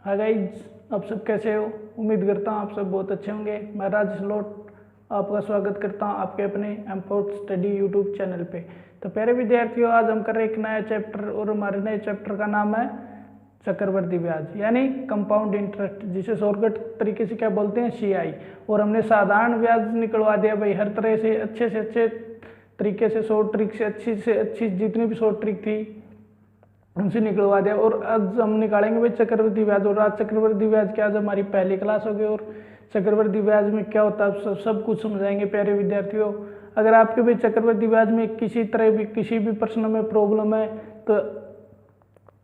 Hi guys, आप सब कैसे हो। उम्मीद करता हूँ आप सब बहुत अच्छे होंगे। मैं राजेश लोट आपका स्वागत करता हूँ आपके अपने एमपोर्ट स्टडी यूट्यूब चैनल पे। तो प्यारे विद्यार्थियों, आज हम कर रहे एक नया चैप्टर और हमारे नए चैप्टर का नाम है चक्रवृद्धि ब्याज यानी कंपाउंड इंटरेस्ट, जिसे शॉर्टकट तरीके से क्या बोलते हैं, CI। और हमने साधारण ब्याज निकलवा दिया भाई, हर तरह से अच्छे तरीके से, शॉर्ट ट्रिक से अच्छी जितनी भी शॉर्ट ट्रिक थी उनसे निकलवा दिया। और आज हम निकालेंगे भाई चक्रवृद्धि ब्याज। और आज चक्रवृद्धि ब्याज की आज हमारी पहली क्लास होगी और चक्रवृद्धि ब्याज में क्या होता है सब कुछ समझाएंगे प्यारे विद्यार्थियों। अगर आपके भी चक्रवृद्धि ब्याज में किसी भी प्रश्न में प्रॉब्लम है तो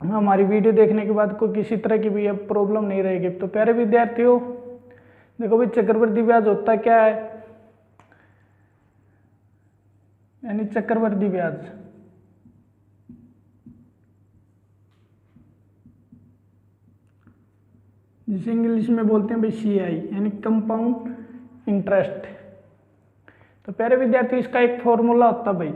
हमारी वीडियो देखने के बाद कोई किसी तरह की भी अब प्रॉब्लम नहीं रहेगी। तो प्यारे विद्यार्थियों देखो भाई, चक्रवृद्धि ब्याज होता क्या है, यानी चक्रवृद्धि ब्याज जिसे इंग्लिश में बोलते हैं भाई CI यानी कंपाउंड इंटरेस्ट। तो प्यारे विद्यार्थी, इसका एक फॉर्मूला होता है भाई।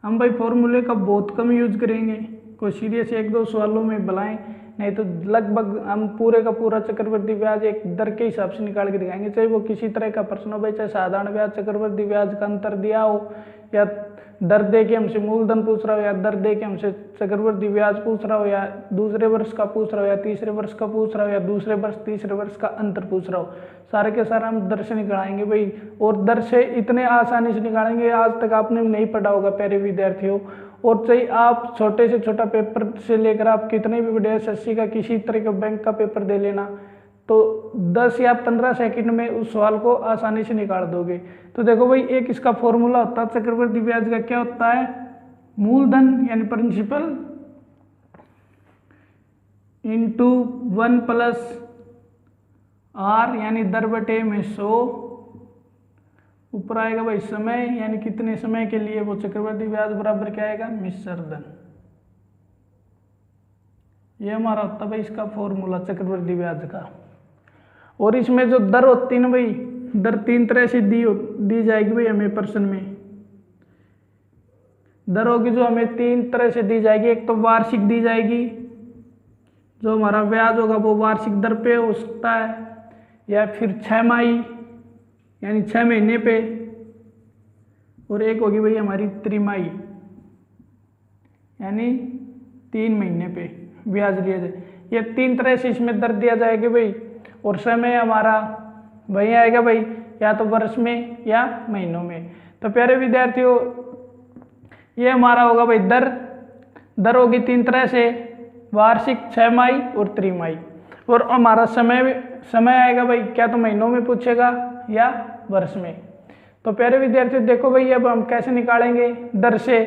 हम भाई फॉर्मूले का बहुत कम यूज करेंगे, कोई सीरियस एक दो सवालों में बुलाएं, नहीं तो लगभग हम पूरे का पूरा चक्रवृद्धि ब्याज एक दर के हिसाब से निकाल के दिखाएंगे। चाहे वो किसी तरह का प्रश्न हो भाई, चाहे साधारण ब्याज चक्रवृद्धि ब्याज का अंतर दिया हो, या दर दे के हमसे मूलधन पूछ रहा हो, या दर दे के हमसे चक्रवृद्धि ब्याज पूछ रहा हो, या दूसरे वर्ष का पूछ रहा हो, या तीसरे वर्ष का पूछ रहा हो, या दूसरे वर्ष तीसरे वर्ष का अंतर पूछ रहा हो, सारे के सारे हम दर से निकालेंगे भाई। और दर से इतने आसानी से निकालेंगे, आज तक आपने नहीं पढ़ा होगा प्यारे विद्यार्थियों। और चाहे आप छोटे से छोटा पेपर से लेकर आप कितने भी बड़े SSC का किसी तरह का बैंक का पेपर दे लेना, तो 10 या 15 सेकंड में उस सवाल को आसानी से निकाल दोगे। तो देखो भाई, एक इसका फॉर्मूला होता है चक्रवृद्धि ब्याज का, क्या होता है, मूलधन यानी प्रिंसिपल इंटू 1 प्लस R यानी दर बटे में 100, ऊपर आएगा भाई समय यानी कितने समय के लिए वो चक्रवृद्धि ब्याज बराबर क्या आएगा, मिश्र धन। ये हमारा होता है भाई इसका फॉर्मूला चक्रवृद्धि ब्याज का। और इसमें जो दर होती है ना भाई, दर 3 तरह से दी जाएगी भाई हमें प्रश्न में। दर होगी जो हमें 3 तरह से दी जाएगी। एक तो वार्षिक दी जाएगी, जो हमारा ब्याज होगा वो वार्षिक दर पे हो सकता है, या फिर 6माही यानी 6 महीने पे, और एक होगी भाई हमारी त्रिमाही यानी 3 महीने पे ब्याज लिया जाए। ये 3 तरह से इसमें दर दिया जाएगा भाई। और समय हमारा वही आएगा भाई, या तो वर्ष में या महीनों में। तो प्यारे विद्यार्थियों, ये हमारा होगा भाई दर होगी 3 तरह से, वार्षिक, 6माही और त्रिमाही। और हमारा समय आएगा भाई, क्या तो महीनों में पूछेगा या वर्ष में। तो प्यारे विद्यार्थियों देखो भाई, अब हम कैसे निकालेंगे दर से।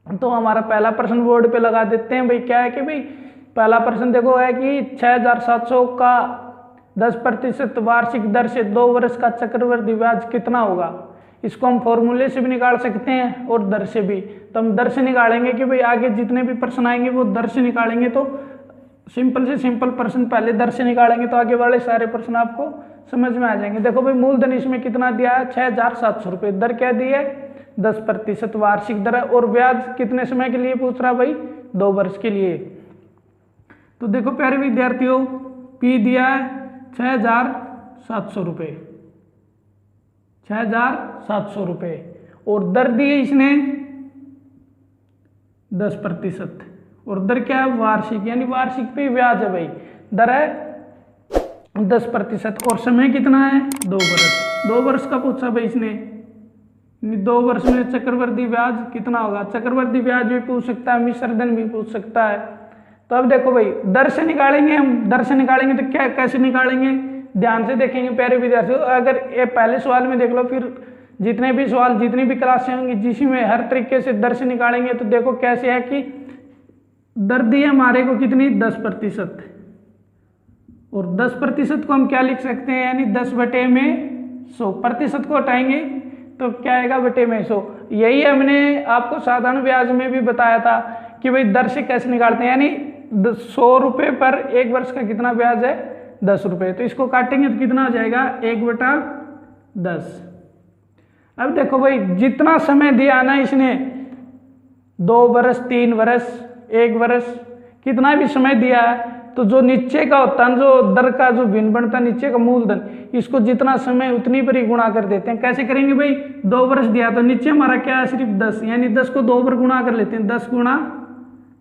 तो हमारा पहला प्रश्न बोर्ड पे लगा देते हैं भाई। क्या है कि भाई पहला प्रश्न देखो है कि 6700 का 10% वार्षिक दर से 2 वर्ष का चक्रवृद्धि ब्याज कितना होगा। इसको हम फॉर्मूले से भी निकाल सकते हैं और दर से भी। तो हम दर से निकालेंगे कि भाई आगे जितने भी प्रश्न आएंगे वो दर से निकालेंगे। तो सिंपल से सिंपल प्रश्न पहले दर से निकालेंगे तो आगे वाले सारे प्रश्न आपको समझ में आ जाएंगे। देखो भाई, मूलधन इसमें कितना दिया है, 6700 रुपये। दर क्या दी है, 10% वार्षिक दर है। और ब्याज कितने समय के लिए पूछ रहा भाई, 2 वर्ष के लिए। तो देखो प्यारे विद्यार्थियों, P दिया है 6700 रुपये, 6700 रुपये। और दर दी है इसने 10%। और दर क्या है, वार्षिक यानी वार्षिक पे ब्याज है भाई। दर है 10%। और समय कितना है, 2 वर्ष। 2 वर्ष का पूछा भाई इसने, 2 वर्ष में चक्रवृद्धि ब्याज कितना होगा। चक्रवृद्धि ब्याज भी पूछ सकता है, मिश्र धन भी पूछ सकता है। तो अब देखो भाई, दर से निकालेंगे हम। दर से निकालेंगे तो क्या कैसे निकालेंगे, ध्यान से देखेंगे प्यारे विद्यार्थियों। अगर ये पहले सवाल में देख लो, फिर जितने भी सवाल जितनी भी क्लासें होंगी जिसमें हर तरीके से दर से निकालेंगे। तो देखो कैसे है कि दर दी है हमारे को कितनी, 10%। और 10% को हम क्या लिख सकते हैं, यानी 10 बटे में 100। प्रतिशत को हटाएंगे तो क्या आएगा, बटे में 100। यही हमने आपको साधारण ब्याज में भी बताया था कि भाई दर से कैसे निकालते हैं। यानी 100 रुपये पर 1 वर्ष का कितना ब्याज है, 10 रुपये। तो इसको काटेंगे तो कितना हो जाएगा, 1/10। अब देखो भाई, जितना समय दिया ना इसने, 2 वर्ष, 3 वर्ष, 1 वर्ष, कितना भी समय दिया है, तो जो नीचे का होता है, जो दर का जो भिन्न बनता है नीचे का मूलधन, इसको जितना समय उतनी पर ही गुणा कर देते हैं। कैसे करेंगे भाई, 2 वर्ष दिया तो नीचे हमारा क्या है, सिर्फ 10, यानी 10 को 2 पर गुणा कर लेते हैं, 10 गुणा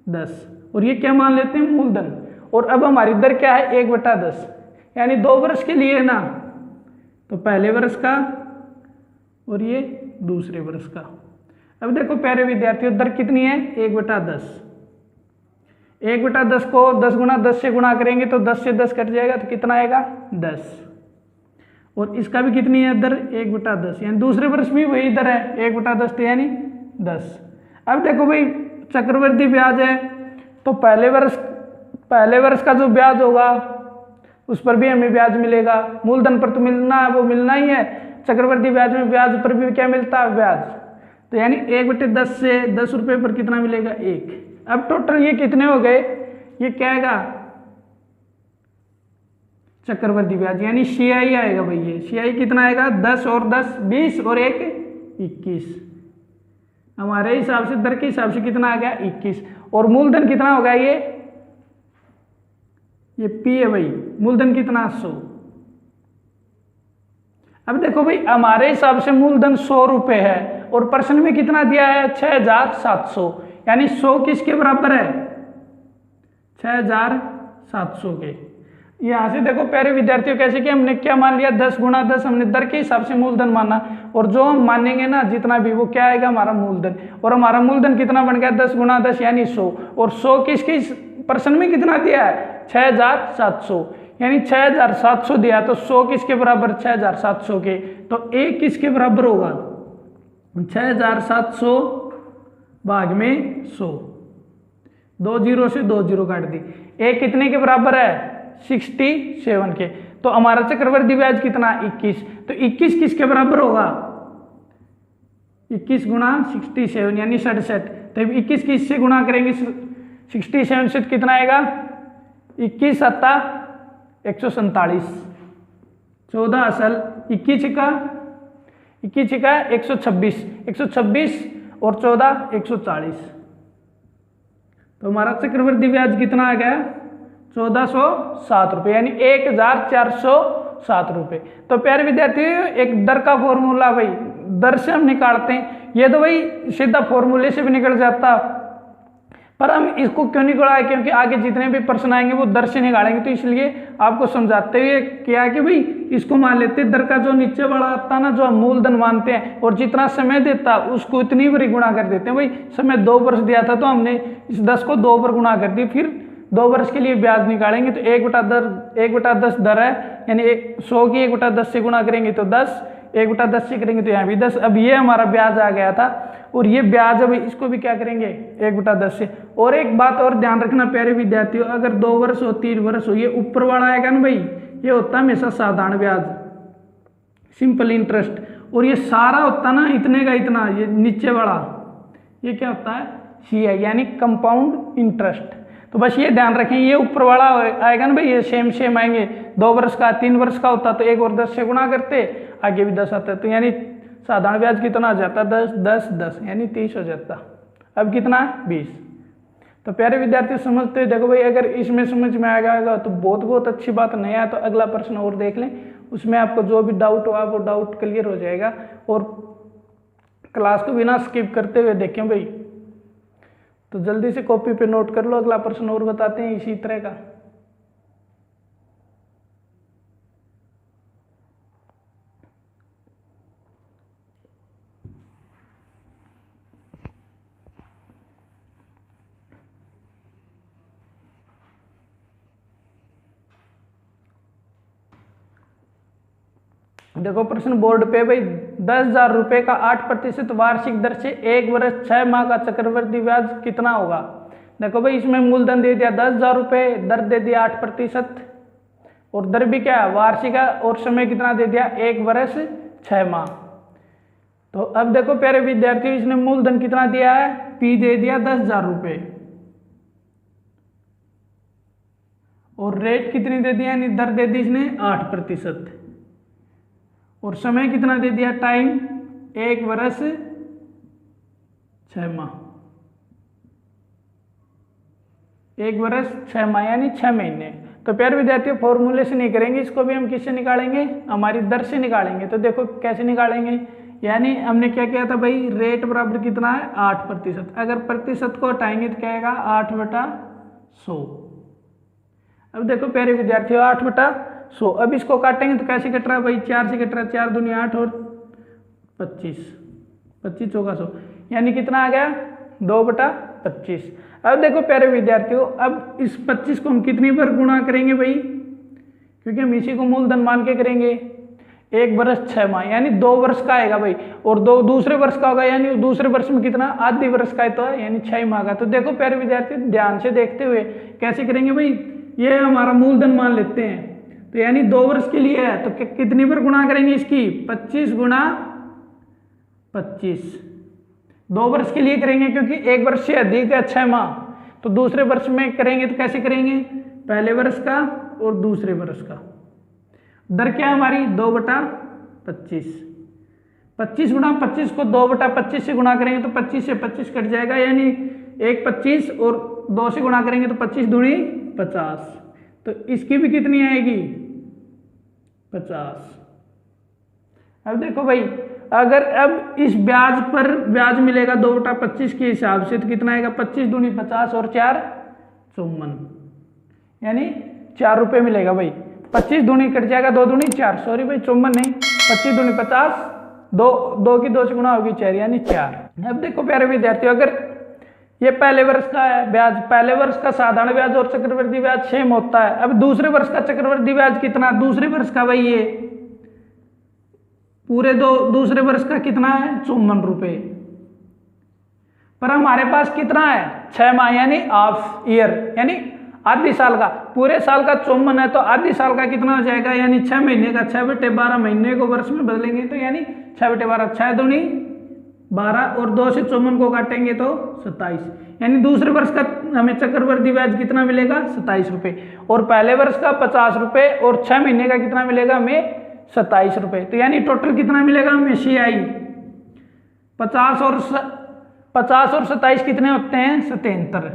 10, और ये क्या मान लेते हैं, मूलधन। और अब हमारी दर क्या है, 1/10, यानी 2 वर्ष के लिए ना, तो पहले वर्ष का और ये दूसरे वर्ष का। अब देखो प्यारे विद्यार्थियों, दर कितनी है, 1/10। 1/10 को 10 गुणा 10 से गुणा करेंगे तो 10 से 10 कट जाएगा, तो कितना आएगा, 10। और इसका भी कितनी है दर, 1/10, यानी दूसरे वर्ष भी वही दर है 1/10, यानी 10। अब देखो भाई, चक्रवृद्धि ब्याज है, तो पहले वर्ष का जो ब्याज होगा उस पर भी हमें ब्याज मिलेगा। मूलधन पर तो मिलना है, वो मिलना ही है। चक्रवृद्धि ब्याज में ब्याज पर भी क्या मिलता है, ब्याज। तो यानी 1/10 से 10 रुपये पर कितना मिलेगा, 1। अब टोटल ये कितने हो गए, ये क्या आएगा, चक्रवृद्धि ब्याज, यानी CI आएगा भाई। ये CI कितना आएगा, 10 और 10 20 और 1 21। हमारे हिसाब से दर के हिसाब से कितना आ गया, 21। और मूलधन कितना होगा, ये P है भाई, मूलधन कितना, 100। अब देखो भाई, हमारे हिसाब से मूलधन 100 रुपये है और प्रश्न में कितना दिया है, 6700, यानी 100 किसके बराबर है, 6700 के। यहाँ से देखो प्यारे विद्यार्थियों, कैसे कि हमने क्या मान लिया, 10 गुणा 10 हमने दर के हिसाब से मूलधन माना, और जो हम मानेंगे ना जितना भी, वो क्या आएगा, हमारा मूलधन। और हमारा मूलधन कितना बन गया, 10 गुणा 10 यानी 100। और 100 किसकी प्रश्न में कितना दिया है, 6700, यानी 6700 दिया, तो 100 किसके बराबर, 6700 के। तो 1 किसके बराबर होगा, 6700 भाग में 100, 2 जीरो से 2 जीरो काट दी। 1 कितने के बराबर है, 67 के। तो हमारा चक्रवृद्धि ब्याज कितना, 21। तो 21 किसके बराबर होगा, 21 गुणा 67 यानी 67। तो 21 किससे गुणा करेंगे, 67 से कितना आएगा, 21 सत्ता 147, 14 असल, 21 का 126, 126 और 14 140। तो हमारा चक्रवृद्धि ब्याज कितना आ गया, 1407 रुपये, यानी 1407 रुपये। तो प्यारे विद्यार्थी, एक दर का फॉर्मूला भाई, दर से हम निकालते हैं, ये तो भाई सीधा फॉर्मूले से भी निकल जाता, पर हम इसको क्यों निकाला, क्योंकि आगे जितने भी प्रश्न आएंगे वो दर से निकालेंगे, तो इसलिए आपको समझाते हुए क्या कि भाई इसको मान लेते हैं, दर का जो नीचे वाला आता ना, जो हम मूलधन मानते हैं, और जितना समय देता उसको इतनी बार गुणा कर देते हैं। भाई समय 2 वर्ष दिया था, तो हमने इस 10 को 2 पर गुणा कर दी, फिर 2 वर्ष के लिए ब्याज निकालेंगे, तो 1/10 दर है, यानी 100 की 1/10 से गुणा करेंगे तो 10, 1/10 से करेंगे तो यहाँ भी 10। अब ये हमारा ब्याज आ गया था, और ये ब्याज अब इसको भी क्या करेंगे, 1/10 से। और एक बात और ध्यान रखना प्यारे विद्यार्थियों, अगर 2 वर्ष हो 3 वर्ष हो, ये ऊपर वाला आएगा ना भाई, ये होता है हमेशा साधारण ब्याज, सिंपल इंटरेस्ट। और ये सारा होता ना इतने का इतना, ये नीचे वाला ये क्या होता है, CI यानी कंपाउंड इंटरेस्ट। तो बस ये ध्यान रखें, ये ऊपर वाला आएगा ना भाई, ये सेम आएंगे। 2 वर्ष का 3 वर्ष का होता तो 1 और 10 से गुणा करते, आगे भी 10 आता, तो यानी साधारण ब्याज कितना आ जाता, 10 10 10 यानी 30 हो जाता। अब कितना है, 20। तो प्यारे विद्यार्थी समझते हैं, देखो भाई अगर इसमें समझ में आ गया तो बहुत अच्छी बात, नहीं आया तो अगला प्रश्न और देख लें, उसमें आपको जो भी डाउट हो वो डाउट क्लियर हो जाएगा। और क्लास को बिना स्किप करते हुए देखें भाई, तो जल्दी से कॉपी पे नोट कर लो, अगला प्रश्न और बताते हैं इसी तरह का। देखो प्रश्न बोर्ड पे भाई, 10,000 रुपये का 8% वार्षिक दर से 1 वर्ष 6 माह का चक्रवृद्धि ब्याज कितना होगा। देखो भाई इसमें मूलधन दे दिया 10,000 रुपये, दर दे दिया 8%, और दर भी क्या है, वार्षिक है, और समय कितना दे दिया, 1 वर्ष 6 माह। तो अब देखो प्यारे विद्यार्थियों, इसने मूलधन कितना दिया है, P दे दिया 10,000 रुपये, और रेट कितनी दे दिया, यानी दर दे दी इसने 8%, और समय कितना दे दिया, टाइम 1 वर्ष 6 माह। 1 वर्ष 6 माह यानी 6 महीने। तो प्यारे विद्यार्थियों फॉर्मूले से नहीं करेंगे, इसको भी हम किससे निकालेंगे, हमारी दर से निकालेंगे। तो देखो कैसे निकालेंगे, यानी हमने क्या किया था भाई, रेट बराबर कितना है 8%। अगर प्रतिशत को हटाएंगे तो क्या आएगा 8/100। अब देखो प्यारे विद्यार्थियों 8/100, अब इसको काटेंगे तो कैसे कट रहा है भाई, 4 से कट रहा है, 4 दूनी 8 और 25, 25 चौका 100 यानी कितना आ गया 2/25। अब देखो प्यारे विद्यार्थियों, अब इस 25 को हम कितनी बार गुणा करेंगे भाई, क्योंकि हम इसी को मूलधन मान के करेंगे। 1 वर्ष 6 माह यानी 2 वर्ष का आएगा भाई, और दूसरे वर्ष का होगा यानी दूसरे वर्ष में कितना आधी वर्ष का है, तो यानी 6 माह का। तो देखो प्यारे विद्यार्थी ध्यान से देखते हुए कैसे करेंगे भाई, ये हमारा मूलधन मान लेते हैं, तो यानी 2 वर्ष के लिए है, तो कितनी बार गुणा करेंगे इसकी 25 गुणा 25, 2 वर्ष के लिए करेंगे क्योंकि 1 वर्ष से अधिक है 6 माह। तो दूसरे वर्ष में करेंगे तो कैसे करेंगे, पहले वर्ष का और दूसरे वर्ष का। दर क्या हमारी 2/25, 25 गुणा 25 को 2/25 से गुणा करेंगे तो 25 से 25 कट जाएगा, यानी 1 25 और 2 से गुणा करेंगे तो 25 दूनी 50। तो इसकी भी कितनी आएगी 50। अब देखो भाई, अगर अब इस ब्याज पर ब्याज मिलेगा 2/25 के हिसाब से, तो कितना आएगा 25 दूनी 50 और 4 54, यानी 4 रुपये मिलेगा भाई। 25 दूनी कट जाएगा, 2 दूनी 4, सॉरी भाई 54 नहीं, 25 दूनी 50, 2 की 2 से गुणा होगी 4 यानी 4। अब देखो प्यारे विद्यार्थियों, अगर ये पहले वर्ष का है ब्याज, पहले वर्ष का साधारण ब्याज और चक्रवृद्धि ब्याज सेम होता है। अब दूसरे वर्ष का चक्रवृद्धि ब्याज कितना, दूसरे वर्ष का भाई ये पूरे दूसरे वर्ष का कितना है 54 रुपये, पर हमारे पास कितना है 6 माह यानी हाफ ईयर, यानी आधी साल का। पूरे साल का 54 है तो आधी साल का कितना हो जाएगा, यानी 6 महीने का 6/12 महीने को वर्ष में बदलेंगे तो यानी 6/12, 6 दूनी 12 और 2 से 54 को काटेंगे तो 27, यानी दूसरे वर्ष का हमें चक्रवृद्धि ब्याज कितना मिलेगा 27 रुपये, और पहले वर्ष का 50 रुपये, और 6 महीने का कितना मिलेगा हमें 27 रुपये। तो यानी टोटल कितना मिलेगा हमें CI 50 और 27 कितने होते हैं 77,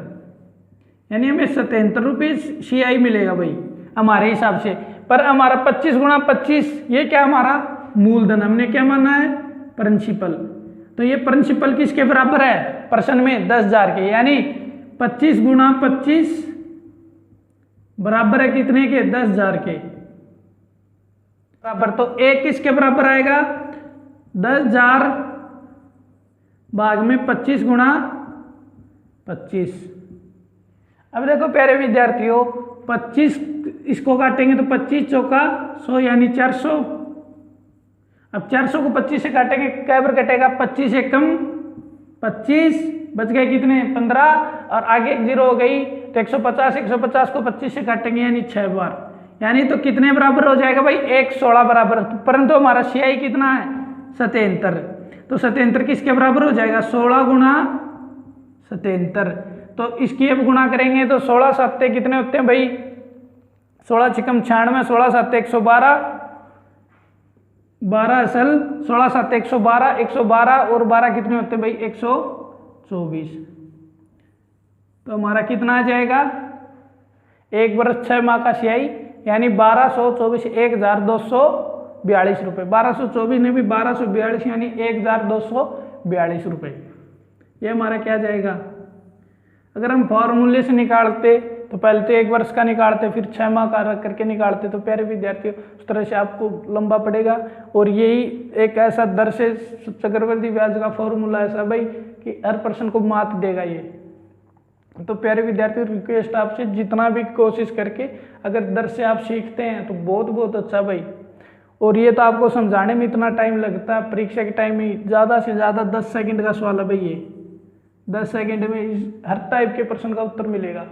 यानी हमें 77 रुपये CI मिलेगा भाई हमारे हिसाब से। पर हमारा 25 गुणा 25 ये क्या हमारा मूलधन, हमने क्या माना है प्रिंसिपल, तो ये प्रिंसिपल किसके बराबर है प्रश्न में 10,000 के, यानी 25 गुणा 25 बराबर है कितने के 10,000 के बराबर। तो एक किसके बराबर आएगा 10,000 भाग में 25 गुणा 25। अब देखो प्यारे विद्यार्थियों 25 इसको काटेंगे तो 25 चौका 100 यानी 400। अब 400 को 25 से काटेंगे क्या बार कटेगा 25 से कम 25 बच गए कितने 15 और आगे एक 0 हो गई तो 150 को 25 से काटेंगे यानी 6 बार, यानी तो कितने बराबर हो जाएगा भाई 116 बराबर। परंतु हमारा CI कितना है 77, तो 77 किसके बराबर हो जाएगा 16 गुणा 77। तो इसकी अब गुणा करेंगे तो 16 7 कितने होते हैं भाई 16 छिकम 96, 16 7 112, 12 असल 16 7 112, 112 और 12 कितने होते हैं भाई 124। तो हमारा कितना आ जाएगा 1 वर्ष 6 माह का CI यानी 1224 1242 रुपये, 1224 ने भी 1242 यानी 1242 रुपये। ये हमारा क्या जाएगा, अगर हम फॉर्मूले से निकालते तो पहले तो 1 वर्ष का निकालते फिर 6 माह का रख करके निकालते, तो प्यारे विद्यार्थियों उस तरह से आपको लंबा पड़ेगा। और यही एक ऐसा दर से चक्रवृद्धि ब्याज का फॉर्मूला ऐसा भाई कि हर पर्सन को मात देगा ये। तो प्यारे विद्यार्थियों रिक्वेस्ट आपसे जितना भी कोशिश करके अगर दर से आप सीखते हैं तो बहुत बहुत अच्छा भाई। और ये तो आपको समझाने में इतना टाइम लगता है, परीक्षा के टाइम में ज़्यादा से ज़्यादा 10 सेकंड का सवाल है भाई ये, 10 सेकंड में हर टाइप के प्रश्न का उत्तर मिलेगा।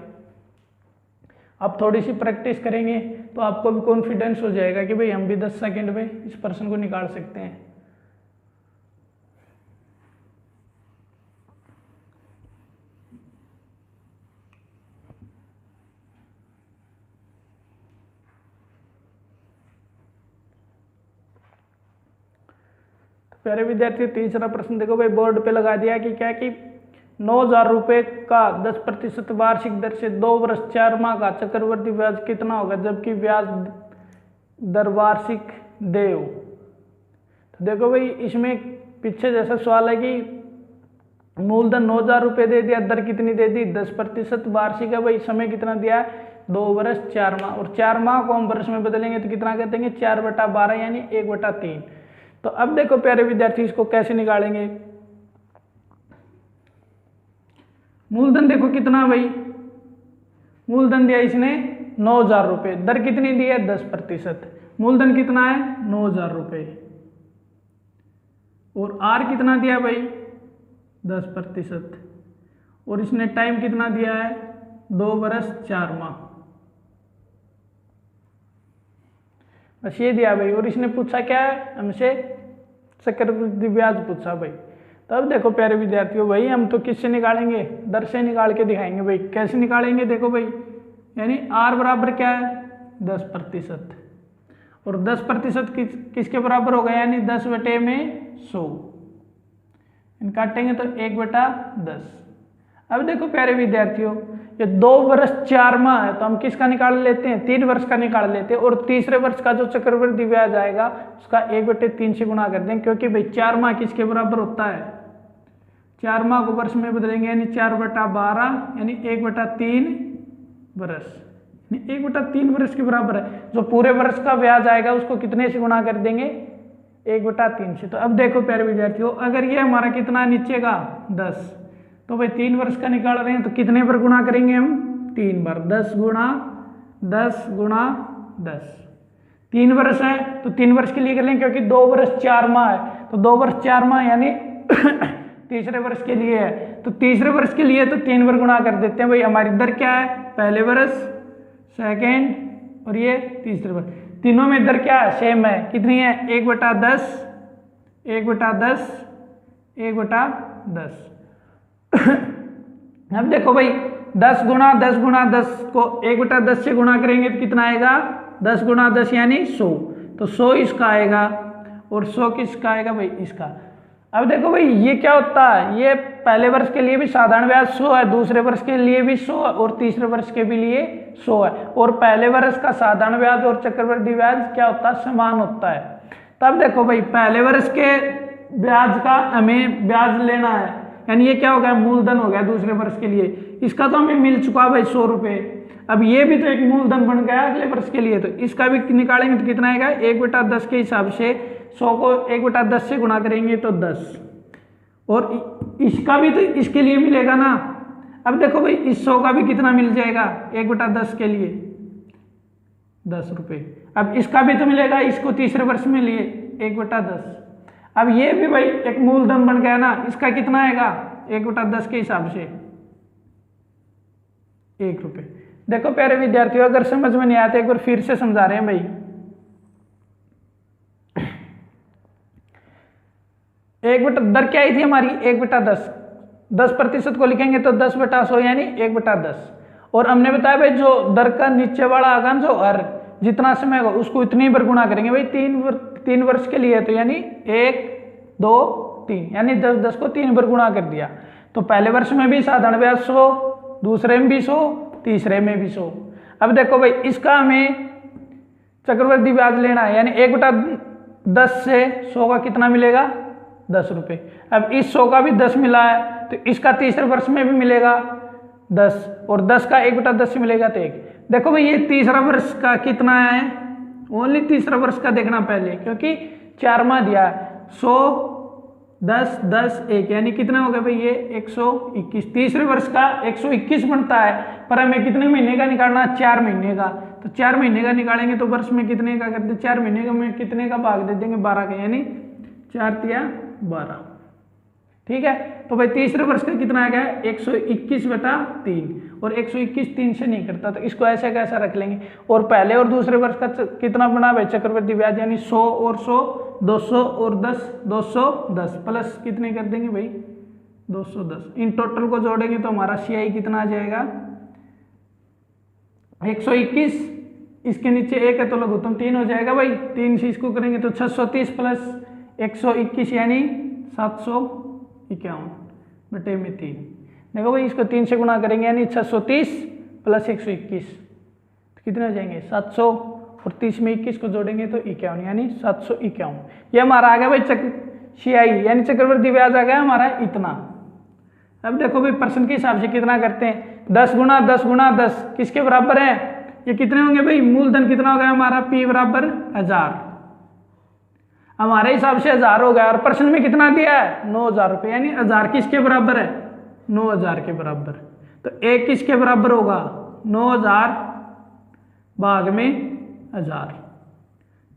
आप थोड़ी सी प्रैक्टिस करेंगे तो आपको भी कॉन्फिडेंस हो जाएगा कि भाई हम भी 10 सेकंड में इस प्रश्न को निकाल सकते हैं। प्यारे विद्यार्थी तीसरा प्रश्न देखो भाई बोर्ड पे लगा दिया कि क्या कि 9,000 रुपये का 10% वार्षिक दर से 2 वर्ष 4 माह का चक्रवृद्धि ब्याज कितना होगा जबकि ब्याज दर वार्षिक देय हो। तो देखो भाई इसमें पीछे जैसा सवाल है कि मूलधन 9,000 रुपये दे दिया, दर कितनी दे दी 10%, वार्षिक है भाई, समय कितना दिया है 2 वर्ष 4 माह, और 4 माह को हम वर्ष में बदलेंगे तो कितना कर देंगे 4/12 यानी 1/3। तो अब देखो प्यारे विद्यार्थी इसको कैसे निकालेंगे। मूलधन देखो कितना भाई, मूलधन दिया इसने 9,000 रुपये, दर कितनी दी है 10%, मूलधन कितना है 9,000 रुपये, और आर कितना दिया भाई 10%, और इसने टाइम कितना दिया है 2 वर्ष 4 माह, बस ये दिया भाई। और इसने पूछा क्या है हमसे, चक्रवृद्धि ब्याज पूछा भाई। तब देखो प्यारे विद्यार्थियों भाई हम तो किससे निकालेंगे, दर से निकाल के दिखाएंगे भाई। कैसे निकालेंगे देखो भाई, यानी आर बराबर क्या है 10%, और 10% किसके बराबर होगा यानी 10/100, काटेंगे तो 1/10। अब देखो प्यारे विद्यार्थियों ये 2 वर्ष 4 माह है तो हम किसका निकाल लेते हैं 3 वर्ष का निकाल लेते हैं, और तीसरे वर्ष का जो चक्रवृद्धि ब्याज आएगा उसका 1/3 से गुणा कर देंगे, क्योंकि भाई 4 माह किसके बराबर होता है, 4 माह को वर्ष में बदलेंगे यानी 4/12 यानी 1/3 वर्ष, 1/3 वर्ष के बराबर है। जो पूरे वर्ष का ब्याज आएगा उसको कितने से गुणा कर देंगे 1/3 से। तो अब देखो प्यारे विद्यार्थियों अगर ये हमारा कितना नीचे का 10, तो भाई 3 वर्ष का निकाल रहे हैं तो कितने बार गुणा करेंगे हम 3 बार, 10 गुणा 10 गुणा 10, 3 वर्ष है तो 3 वर्ष के लिए कर लेंगे, क्योंकि 2 वर्ष 4 माह है तो 2 वर्ष 4 माह यानी तीसरे वर्ष के लिए है, तो तीसरे वर्ष के लिए तो 3 बार गुणा कर देते हैं भाई। हमारी दर क्या है, पहले वर्ष, सेकेंड और ये तीसरे वर्ष, तीनों में दर क्या है सेम है, कितनी है 1/10 1/10 1/10। अब देखो भाई 10 गुणा 10 गुणा 10 को 1/10 से गुणा करेंगे तो कितना आएगा 10 गुणा 10 यानी 100, तो 100 इसका आएगा और 100 किसका आएगा भाई इसका। अब देखो भाई ये क्या होता है, ये पहले वर्ष के लिए भी साधारण ब्याज 100 है, दूसरे वर्ष के लिए भी 100 है और तीसरे वर्ष के भी लिए 100 है, और पहले वर्ष का साधारण ब्याज और चक्रवृद्धि ब्याज क्या होता है समान होता है। तब देखो भाई पहले वर्ष के ब्याज का हमें ब्याज लेना है, यानी ये क्या हो गया मूलधन हो गया दूसरे वर्ष के लिए, इसका तो हमें मिल चुका भाई 100 रुपये। अब ये भी तो एक मूलधन बन गया अगले वर्ष के लिए, तो इसका भी निकालेंगे तो कितना आएगा 1/10 के हिसाब से 100 को 1/10 से गुणा करेंगे तो 10, और इसका भी तो इसके लिए मिलेगा ना। अब देखो भाई इस 100 का भी कितना मिल जाएगा 1/10 के लिए 10 रुपये, अब इसका भी तो मिलेगा, इसको तीसरे वर्ष में लिए 1/10। अब ये भी भाई एक मूलधन बन गया ना, इसका कितना आएगा 1/10 के हिसाब से 1 रुपये। देखो प्यारे विद्यार्थियों अगर समझ में नहीं आया तो एक बार फिर से समझा रहे हैं भाई। 1 दर क्या आई थी हमारी 1/10, 10% को लिखेंगे तो 10/100 यानी 1/10, और हमने बताया भाई जो दर का नीचे वाला आगा जो हर जितना समय होगा उसको इतनी बार गुणा करेंगे भाई, 3 वर्ष के लिए तो यानी 1 2 3 यानी 10 को 3 बार गुणा कर दिया। तो पहले वर्ष में भी साधारण ब्याज 100, दूसरे में भी 100, तीसरे में भी 100। अब देखो भाई इसका हमें चक्रवृद्धि ब्याज लेना है, यानी 1/10 से 100 का कितना मिलेगा 10 रुपये। अब इस 100 का भी 10 मिला है तो इसका तीसरे वर्ष में भी मिलेगा 10, और 10 का 1/10 से मिलेगा तो 1। देखो भाई ये तीसरा वर्ष का कितना है, ओनली तीसरा वर्ष का देखना पहले, क्योंकि 4 माह दिया है 100 10 10 1 यानी कितना हो गया भाई ये 121। तीसरे वर्ष का 121 बनता है, पर हमें कितने महीने का निकालना है 4 महीने का, तो 4 महीने का निकालेंगे तो वर्ष में कितने का करते 4 महीने का में कितने का भाग दे देंगे 12 का, यानी 4 तिया 12। ठीक है, तो भाई तीसरे वर्ष का कितना आ गया 121/3, और 121 3 से नहीं करता तो इसको ऐसे कैसा रख लेंगे। और पहले और दूसरे वर्ष का कितना बना भाई चक्रवृद्धि ब्याज, यानी 100 और 100 200 और 10 210 प्लस कितने कर देंगे भाई 210। इन टोटल को जोड़ेंगे तो हमारा CI कितना आ जाएगा 121, इसके नीचे 1 है तो लघुत्तम 3 हो जाएगा भाई, 3 से इसको करेंगे तो 630 प्लस 121 यानी 751/3। देखो भाई इसको 3 से गुणा करेंगे यानी 630 प्लस 121 तो कितने हो जाएंगे 700 और 30 में 21 को जोड़ेंगे तो 51 यानी 751। ये हमारा आ गया भाई CI यानी चक्रवृद्धि ब्याज आ गया हमारा इतना। अब देखो भाई प्रश्न के हिसाब से कितना करते हैं 10 गुणा 10 गुणा 10 किसके बराबर है, ये कितने होंगे भाई, मूलधन कितना हो गया हमारा P बराबर 1000, हमारे हिसाब से 1000 हो गया और प्रश्न में कितना दिया है 9000 रुपये यानी 1000 किसके बराबर है 9000 के बराबर। तो एक किसके बराबर होगा 9000 भाग में 1000,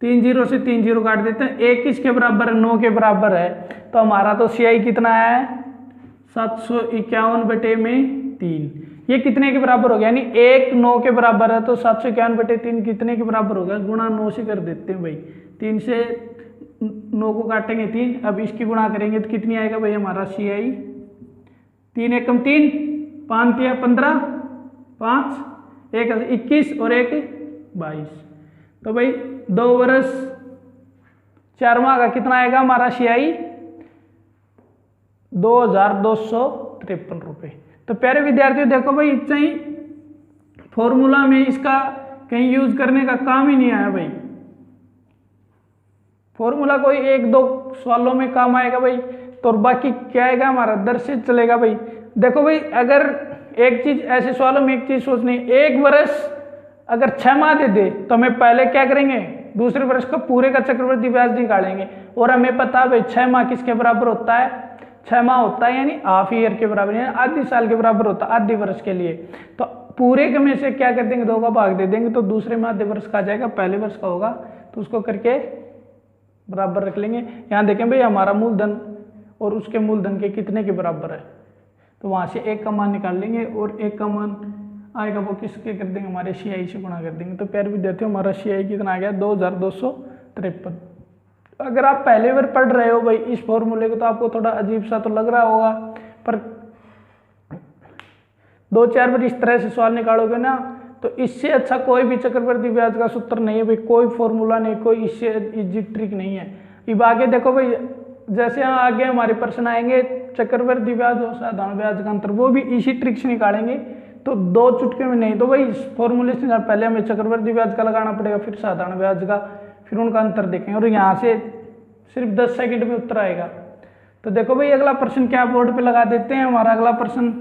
3 जीरो से 3 जीरो काट देते हैं, एक किसके बराबर है 9 के बराबर है। तो हमारा तो CI कितना है 751 बटे में 3, ये कितने के बराबर हो गया यानी 1 9 के बराबर है तो 751 बटे 3 कितने के बराबर होगा, गुणा 9 से कर देते हैं भाई, 3 से 9 को काटेंगे 3, अब इसकी गुणा करेंगे तो कितनी आएगा भाई हमारा CI 3 एकम 3 5 तिया 15 5 1 21 और 1 22। तो भाई 2 वर्ष 4 माह का कितना आएगा हमारा CI 2253 रुपये। तो प्यारे विद्यार्थियों देखो भाई इतना ही फॉर्मूला में इसका कहीं यूज करने का काम ही नहीं आया भाई, फॉर्मूला कोई 1-2 सवालों में काम आएगा भाई, तो बाकी क्या आएगा हमारा दर से चलेगा भाई। देखो भाई अगर एक चीज ऐसे सवालों में एक चीज सोचनी, एक वर्ष अगर 6 माह दे दे तो हमें पहले क्या करेंगे दूसरे वर्ष का पूरे का चक्रवृद्धि ब्याज निकालेंगे, और हमें पता है भाई 6 माह किसके बराबर होता है 6 माह होता है यानी हाफ ईयर के बराबर यानी आधी साल के बराबर होता है आधी वर्ष के लिए। तो पूरे के में से क्या कर देंगे 2 का भाग दे देंगे तो दूसरे में आधे वर्ष का आ जाएगा, पहले वर्ष का होगा तो उसको करके बराबर रख लेंगे। यहाँ देखें भाई हमारा मूलधन और उसके मूलधन के कितने के बराबर है, तो वहाँ से 1 का मान निकाल लेंगे और 1 का मान आएगा वो किसके कर देंगे हमारे CI से गुणा कर देंगे। तो प्यारे विद्यार्थियों हमारा CI कितना आ गया 2253। अगर आप पहले बार पढ़ रहे हो भाई इस फॉर्मूले को तो आपको थोड़ा अजीब सा तो लग रहा होगा, पर 2-4 बार इस तरह से सवाल निकालोगे ना तो इससे अच्छा कोई भी चक्रवृद्धि ब्याज का सूत्र नहीं है भाई, कोई फॉर्मूला नहीं, कोई इससे इजी ट्रिक नहीं है। अब आगे देखो भाई जैसे यहाँ आगे हमारे प्रश्न आएंगे चक्रवृद्धि ब्याज और साधारण ब्याज का अंतर, वो भी इसी ट्रिक से निकालेंगे, तो 2 चुटके में नहीं। तो भाई इस फॉर्मूले से पहले हमें चक्रवृद्धि ब्याज का लगाना पड़ेगा, फिर साधारण ब्याज का, फिर उनका अंतर देखेंगे और यहाँ से सिर्फ 10 सेकंड में उत्तर आएगा। तो देखो भाई अगला प्रश्न क्या बोर्ड पे लगा देते हैं। हमारा अगला प्रश्न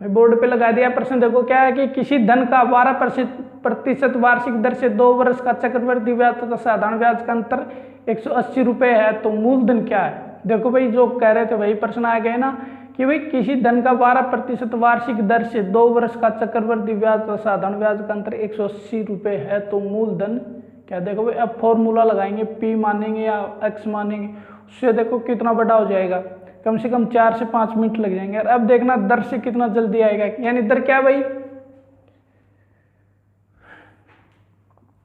बोर्ड पे लगा दिया प्रश्न। देखो क्या है कि किसी धन का 12% वार्षिक दर से 2 वर्ष का चक्रवृद्धि ब्याज तथा साधारण ब्याज का अंतर 180 रुपये है, तो मूलधन क्या है। देखो भाई जो कह रहे थे वही प्रश्न आ गए ना कि भाई किसी धन का 12% वार्षिक दर से 2 वर्ष का चक्रवृद्धि ब्याज तथा साधारण ब्याज का अंतर 180 रुपये है, तो मूलधन क्या। देखो भाई अब फॉर्मूला लगाएंगे, P मानेंगे या X मानेंगे, उससे देखो कितना बड़ा हो जाएगा, कम से कम 4 से 5 मिनट लग जाएंगे। और अब देखना दर से कितना जल्दी आएगा, यानी दर क्या भाई,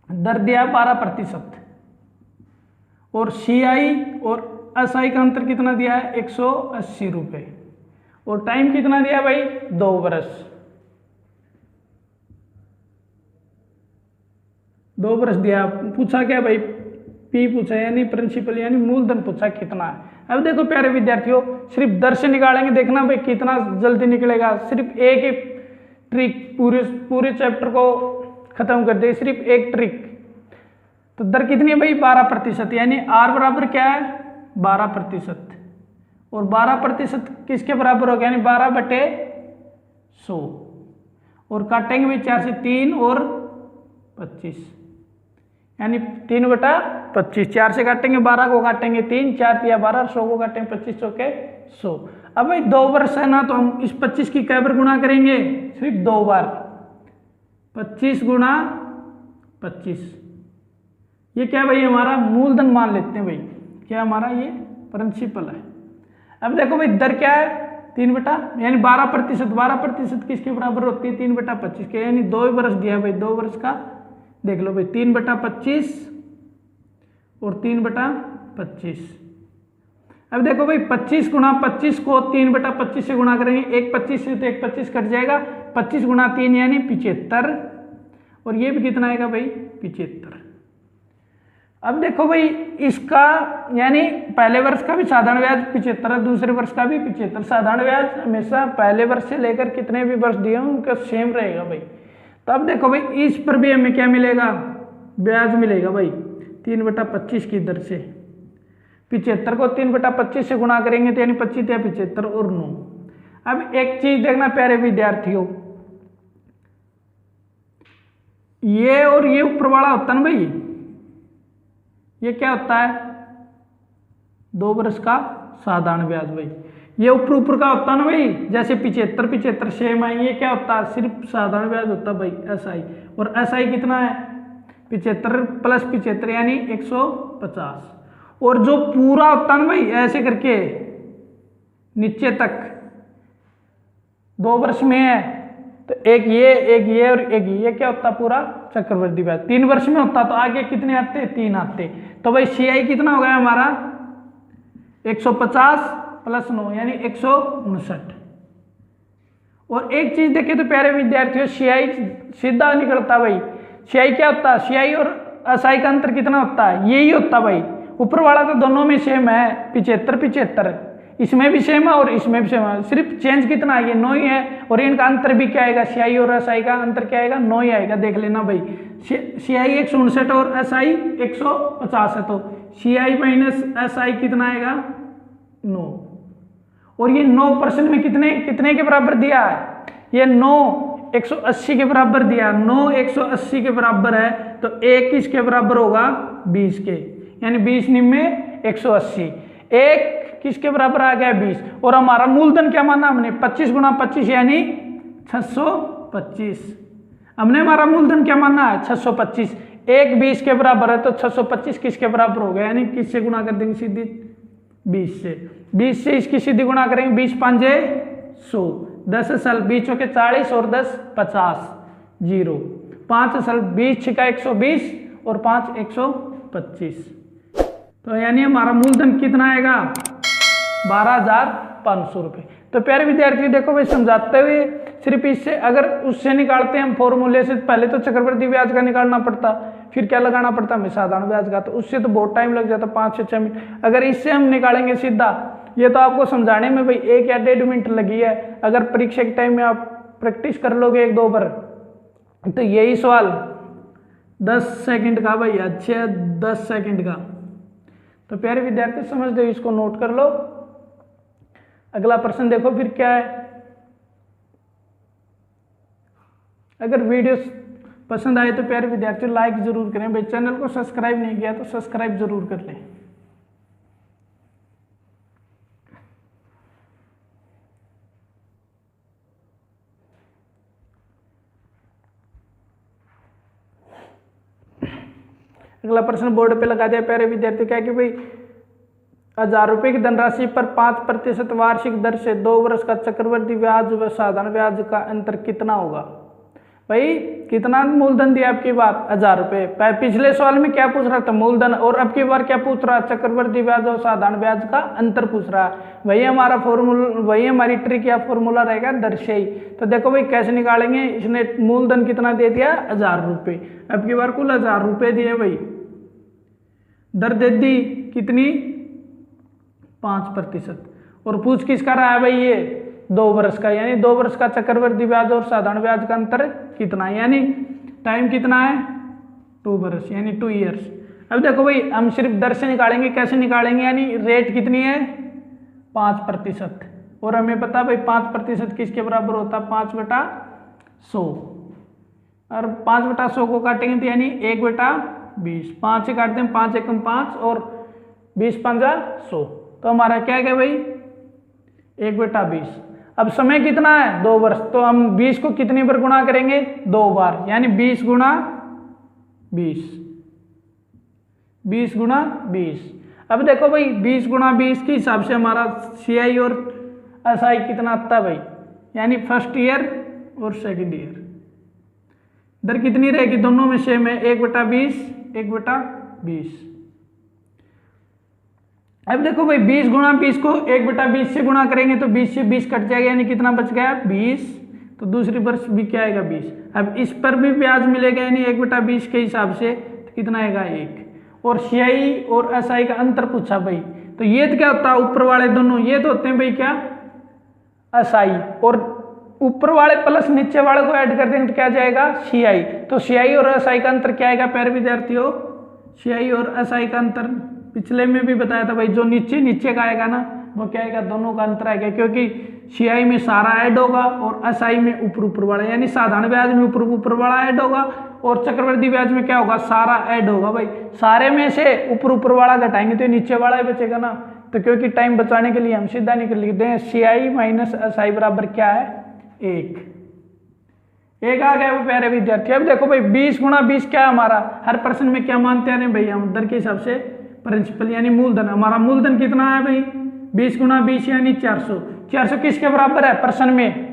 दर दिया 12% और CI और SI का अंतर कितना दिया है 180 रुपये, और टाइम कितना दिया भाई 2 वर्ष। 2 वर्ष दिया, पूछा क्या भाई P पूछा यानी प्रिंसिपल यानी मूलधन पूछा कितना है। अब देखो प्यारे विद्यार्थियों सिर्फ दर से निकालेंगे, देखना भाई कितना जल्दी निकलेगा। सिर्फ एक ही ट्रिक पूरे चैप्टर को खत्म कर दे, सिर्फ एक ट्रिक। तो दर कितनी है भाई 12%, यानी R बराबर क्या है 12%, और 12% किसके बराबर हो गया यानी 12/100, और काटेंगे भाई 4 से 3 और 25 यानी 3/25। 4 से काटेंगे 12 को काटेंगे 3, 4 या 12, 100 को काटेंगे 25 चौके 100। अब भाई 2 वर्ष है ना तो हम इस 25 की कै बार गुणा करेंगे, सिर्फ 2 बार, 25 गुणा 25। ये क्या भाई हमारा मूलधन मान लेते हैं भाई, क्या हमारा ये प्रिंसिपल है। अब देखो भाई दर क्या है 3 यानी 12%, 12% किसके बराबर होती है 3/25 के, यानी 2 वर्ष दिया भाई, 2 वर्ष का देख लो भाई 3/25 और 3/25। अब देखो भाई 25 गुणा 25 को 3/25 से गुणा करेंगे, एक 25 से तो एक 25 कट जाएगा, 25 गुणा 3 यानी 75, और ये भी कितना आएगा भाई 75। अब देखो भाई इसका यानी पहले वर्ष का भी साधारण ब्याज 75 है, दूसरे वर्ष का भी 75। साधारण ब्याज हमेशा पहले वर्ष से लेकर कितने भी वर्ष दिए हों उनका सेम रहेगा भाई। तो अब देखो भाई इस पर भी हमें क्या मिलेगा, ब्याज मिलेगा भाई 3/25 की दर से। 75 को 3/25 से गुणा करेंगे तो यानी 25 या 75 और 9। अब एक चीज देखना प्यारे विद्यार्थियों, ये और ये ऊपर वाला होता है ना भाई, ये क्या होता है 2 वर्ष का साधारण ब्याज भाई। ये ऊपर ऊपर का होता है ना भाई, जैसे 75 सेम है, ये क्या होता है सिर्फ साधारण ब्याज होता है भाई SI। और SI कितना है 75 + 75 यानी 150। और जो पूरा होता है ना भाई ऐसे करके नीचे तक 2 वर्ष में है तो एक ये और एक ये क्या होता पूरा चक्रवृद्धि ब्याज। 3 वर्ष में होता तो आगे कितने आते 3 आते। तो भाई CI कितना हो गया हमारा 150 + 9 यानी 159। और एक चीज देखे तो प्यारे विद्यार्थियों CI सीधा निकलता भाई। CI क्या होता है, CI और SI का अंतर कितना होता है, यही होता भाई। ऊपर वाला तो दोनों में सेम है 75, इसमें भी सेम है और इसमें भी सेम है, सिर्फ चेंज कितना है ये 9 ही है। और इनका अंतर भी क्या आएगा, CI और SI का अंतर क्या आएगा 9 ही आएगा, देख लेना भाई। CI 159 और SI 150 है तो CI - SI कितना आएगा 9। और ये 9% में कितने के बराबर दिया है, ये 9 180 के बराबर दिया। 9 180 के बराबर है तो 1 किसके बराबर होगा 20 के, यानी 20 में 180। 1 किसके बराबर आ गया 20। और हमारा मूलधन क्या माना हमने 25 × 25 यानी 625। हमने हमारा मूलधन क्या माना है 625। 1 20 के बराबर है तो 625 किसके बराबर हो गया, यानी किससे गुणा कर देंगे सीधी 20 से। 20 से इसकी सीधी गुणा करेंगे 20 × 5 = 100। 10 साल 20 के 40 और 10 50 0। 5 साल 20 × 120 और 5 125। तो यानी हमारा मूलधन कितना आएगा 12,500 रुपये। तो प्यारे विद्यार्थी देखो भाई समझाते हुए सिर्फ इससे अगर उससे निकालते हैं हम फॉर्मूले से, पहले तो चक्रवृद्धि ब्याज का निकालना पड़ता, फिर क्या लगाना पड़ता हमें साधारण ब्याज का, तो उससे तो बहुत टाइम लग जाता 5 से 6 मिनट। अगर इससे हम निकालेंगे सीधा, ये तो आपको समझाने में भाई 1 या 1.5 मिनट लगी है। अगर परीक्षा के टाइम में आप प्रैक्टिस कर लोगे 1-2 बार तो यही सवाल 10 सेकंड का भाई, अच्छा 10 सेकंड का। तो प्यारे विद्यार्थी समझ दो, इसको नोट कर लो। अगला प्रश्न देखो फिर क्या है। अगर वीडियो पसंद आए तो प्यारे विद्यार्थियों लाइक जरूर करें भाई, चैनल को सब्सक्राइब नहीं किया तो सब्सक्राइब जरूर कर लें। अगला प्रश्न बोर्ड पे लगा दिया प्यारे विद्यार्थी, क्या कि भाई 1000 रुपये की धनराशि पर 5% वार्षिक दर से 2 वर्ष का चक्रवृद्धि ब्याज व साधारण ब्याज का अंतर कितना होगा। भाई कितना मूलधन दिया आपकी बार 1000 रुपये। पिछले सवाल में क्या पूछ रहा था मूलधन, और अब की बार क्या पूछ रहा है चक्रवृद्धि ब्याज और साधारण ब्याज का अंतर पूछ रहा है। वही हमारा फॉर्मूला, वही हमारी ट्रिक या फॉर्मूला रहेगा दर से ही। तो देखो भाई कैसे निकालेंगे, इसने मूलधन कितना दे दिया 1000 रुपये, अब की बार कुल 1000 रुपये दिए भाई, दर दे दी कितनी 5%। और पूछ किसका रहा है भाई ये 2 वर्ष का, यानी 2 वर्ष का चक्रवृद्धि ब्याज और साधारण ब्याज का अंतर कितना है, यानी टाइम कितना है 2 वर्ष यानी 2 ईयर्स। अब देखो भाई हम सिर्फ दर से निकालेंगे, कैसे निकालेंगे, यानी रेट कितनी है 5%। और हमें पता भाई 5% किसके बराबर होता है 5/100। और 5/100 को काटेंगे तो यानी 1/20। 5 से काटते हैं 5 एकम 5 और 20 पंजा 100। तो हमारा क्या है भाई 1/20। अब समय कितना है 2 वर्ष, तो हम 20 को कितनी बार गुणा करेंगे 2 बार, यानी 20 × 20। 20 × 20। अब देखो भाई 20 × 20 के हिसाब से हमारा CI और SI कितना आता है भाई, यानी फर्स्ट ईयर और सेकंड ईयर। दर कितनी रहेगी, दोनों में सेम है 1/20 1/20। अब देखो भाई 20 × 20 को 1/20 से गुणा करेंगे तो 20 से 20 कट जाएगा, यानी कितना बच गया 20। तो दूसरी वर्ष भी क्या आएगा 20। अब इस पर भी ब्याज मिलेगा, यानी 1/20 के हिसाब से, तो कितना आएगा 1। और सीआई और एसआई का अंतर पूछा भाई, तो ये तो क्या होता है ऊपर वाले दोनों, ये तो होते हैं भाई क्या एसआई, और ऊपर वाले प्लस नीचे वाले को ऐड कर देंगे तो क्या जाएगा सीआई। तो सीआई और एसआई का अंतर क्या आएगा प्यारे विद्यार्थियों, सीआई और एसआई का अंतर पिछले में भी बताया था भाई, जो नीचे नीचे का आएगा ना वो क्या आएगा, दोनों का अंतर आएगा, क्योंकि सीआई में सारा ऐड होगा और एसआई में ऊपर ऊपर वाला, यानी साधारण ब्याज में ऊपर ऊपर वाला ऐड होगा और चक्रवृद्धि ब्याज में क्या होगा, सारा ऐड होगा भाई। सारे में से ऊपर ऊपर वाला घटाएंगे तो नीचे वाला ही बचेगा ना, तो क्योंकि टाइम बचाने के लिए हम सीधा निकल लिखते हैं सीआई माइनस एसआई बराबर क्या है 1 आ गया वो प्यारे विद्यार्थी। अब देखो भाई 20 गुणा 20 क्या है हमारा, हर प्रश्न में क्या मानते हैं भाई हम दर के हिसाब से प्रिंसिपल, यानी मूलधन। हमारा मूलधन कितना है भाई 20 गुणा 20 यानी 400। 400 किसके बराबर है प्रश्न में,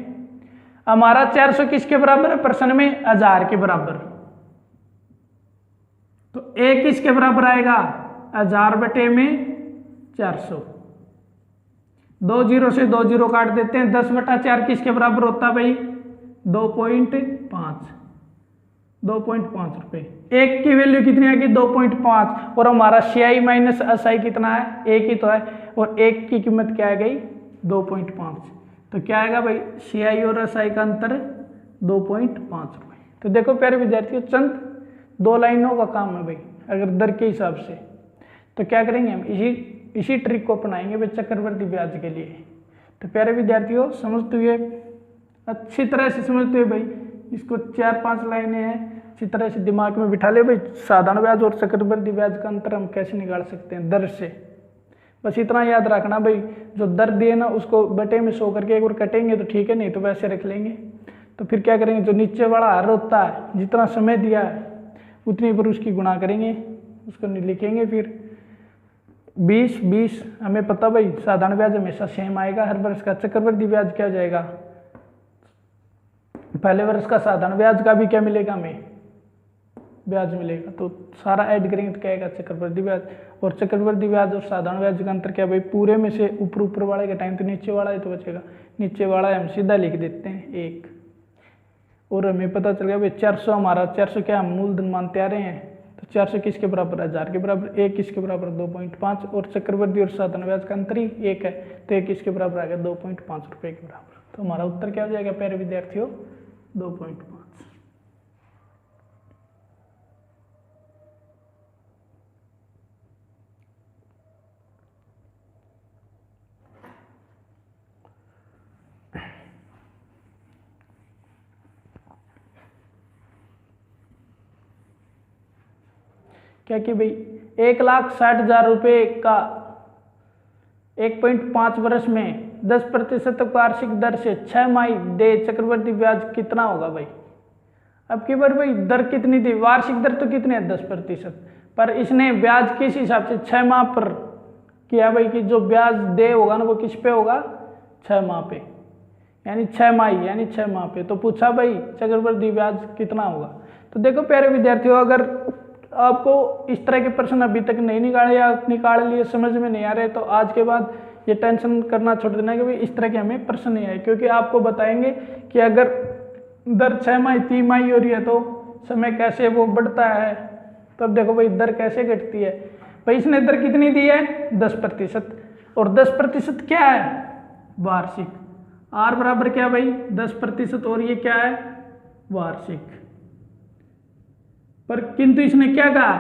हमारा 400 किसके बराबर है प्रश्न में 1000 के बराबर। तो 1 किसके बराबर आएगा 1000 बटे में 400, 2 जीरो से 2 जीरो काट देते हैं, 10/4 किसके बराबर होता है भाई 2.5 रुपए। 1 की वैल्यू कितनी आएगी 2.5, और हमारा सीआई माइनस एसआई कितना है 1 ही तो है, और 1 की कीमत क्या आ गई 2.5, तो क्या आएगा भाई सीआई और एसआई का अंतर 2.5 रुपए। तो देखो प्यारे विद्यार्थियों चंद 2 लाइनों का काम है भाई अगर दर के हिसाब से, तो क्या करेंगे हम इसी ट्रिक को अपनाएंगे भाई चक्रवृद्धि ब्याज के लिए। तो प्यारे विद्यार्थियों समझते हुए, अच्छी तरह से समझते हुए भाई, इसको 4-5 लाइनें हैं, अच्छी तरह से दिमाग में बिठा ले भाई, साधारण ब्याज और चक्रवृद्धि ब्याज का अंतर हम कैसे निकाल सकते हैं दर से। बस इतना याद रखना भाई, जो दर दिए ना उसको बटे में 100 करके एक बार कटेंगे तो ठीक है, नहीं तो वैसे रख लेंगे। तो फिर क्या करेंगे, जो नीचे वाला हर होता है जितना समय दिया है उतनी पर उसकी गुणा करेंगे, उसको लिखेंगे फिर 20 हमें पता भाई साधारण ब्याज हमेशा सेम आएगा हर वर्ष का। चक्रवृद्धि ब्याज क्या जाएगा, पहले वर्ष का साधारण ब्याज का भी क्या मिलेगा हमें ब्याज मिलेगा, तो सारा ऐड करेंगे तो क्या आएगा चक्रवृद्धि ब्याज। और चक्रवृद्धि ब्याज और साधारण ब्याज का अंतर क्या भाई, पूरे में से ऊपर वाले का टाइम तो नीचे वाला ही तो बचेगा, नीचे वाला हम सीधा लिख देते हैं 1। और हमें पता चल गया भाई 400 हमारा 400 क्या हम मूलधन मानते आ रहे हैं, तो 400 किसके बराबर 1000 के बराबर, 1 किसके बराबर 2.5, और चक्रवृद्धि और साधारण ब्याज का अंतर ही 1 है, तो 1 किसके बराबर आ गया 2.5 रुपए के बराबर। तो हमारा उत्तर क्या हो जाएगा प्यारे विद्यार्थियों 2.5। क्या कि भाई 1,60,000 रुपये का 1.5 वर्ष में 10% वार्षिक दर से 6 माही दे चक्रवृद्धि ब्याज कितना होगा भाई। अब की बार भाई दर कितनी थी, वार्षिक दर तो कितनी है 10%, पर इसने ब्याज किस हिसाब से 6 माह पर किया भाई, कि जो ब्याज दे होगा ना वो किस पे होगा 6 माह पे, यानी 6 माही यानी 6 माह पे। तो पूछा भाई चक्रवृद्धि ब्याज कितना होगा। तो देखो प्यारे विद्यार्थियों, अगर आपको इस तरह के प्रश्न अभी तक नहीं निकाले या निकाल लिए समझ में नहीं आ रहे, तो आज के बाद ये टेंशन करना छोड़ देना कि भाई इस तरह के हमें प्रश्न नहीं आए, क्योंकि आपको बताएंगे कि अगर दर 6 माही 3 माही हो रही है तो समय कैसे वो बढ़ता है। तब देखो भाई दर कैसे घटती है भाई, इसने दर कितनी दी है 10%, और 10% क्या है वार्षिक, आर बराबर क्या भाई 10%, और ये क्या है वार्षिक। पर किंतु इसने क्या कहा